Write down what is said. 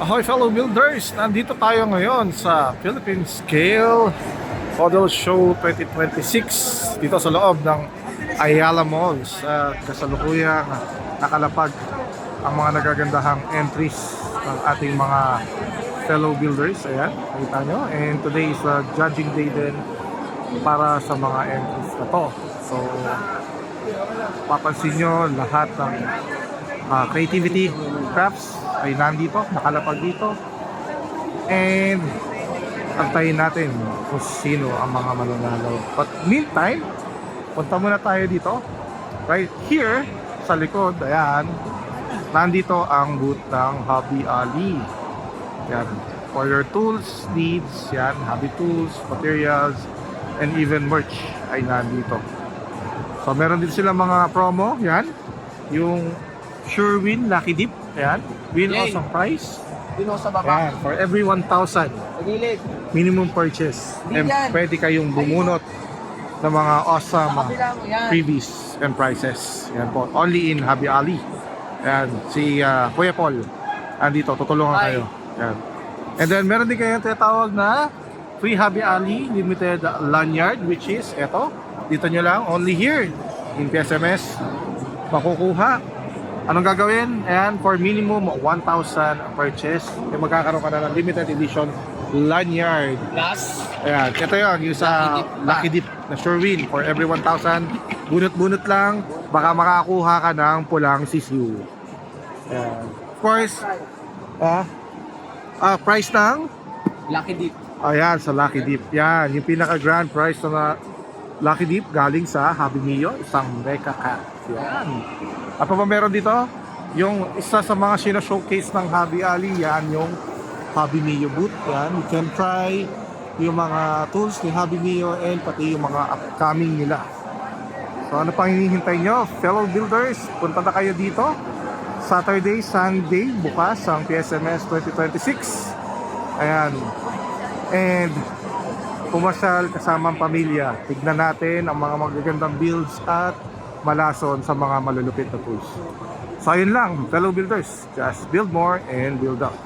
Ahoy fellow builders! Nandito tayo ngayon sa Philippine Scale Model Show 2026 dito sa loob ng Ayala Malls at kasalukuyang nakalapag ang mga nagagandahang entries ng ating mga fellow builders. Ayan, nakita nyo. And today is the judging day din para sa mga entries na to. So, papansin nyo lahat ng creativity crafts ay nandito, nakalapag dito. And antayin natin kung sino ang mga mananalo. But meantime, punta muna tayo dito. Right here sa likod, ayan, nandito ang booth ng Hobby Ali. Yan, for your tools needs, yan, hobby tools, materials, and even merch ay nandito. So meron din sila mga promo, yan, yung Sure Win Lucky Dip, ayan, win Yay! awesome prize. Dino sa baba. Ayan, for every 1,000 Pagilid. minimum purchase, and Yan. pwede kayong bumunot ng mga awesome Sa kabila mo yan. freebies and prizes. Yan po, only in Hobby Ali. Ayan, si Kuya Paul andito, tutulungan Hi. kayo. Ayan. And then meron din kayong tinatawag na free Hobby Ali limited lanyard, which is eto, dito nyo lang, only here in PSMS makukuha. Anong gagawin? Ayan, for minimum 1,000 purchase, magkakaroon ka na ng limited edition lanyard. Plus, Ayan, ito yun, yung sa Lucky Dip na Sure Win. For every 1,000, bunot-bunot lang, baka makakuha ka ng pulang sisiu. Ayan. Of course, price ng, Lucky Dip. ayan, sa Lucky Dip. Yan, yung pinaka-grand prize na Lucky Dip galing sa Hobby Mio, isang Mecha Cat. Yan. At pa meron dito? Yung isa sa mga sino-showcase ng Hobby Ali, yan yung Hobby Mio booth. Yan, you can try yung mga tools ni Hobby Mio and pati yung mga upcoming nila. So ano pang hinihintay nyo? Fellow builders, punta na kayo dito. Saturday, Sunday, bukas ang PSMS 2026. Ayan. And pumasyal kasama ang pamilya. Tignan natin ang mga magagandang builds at malason sa mga malulupit na tools. So ayun lang, fellow builders. Just build more and build up.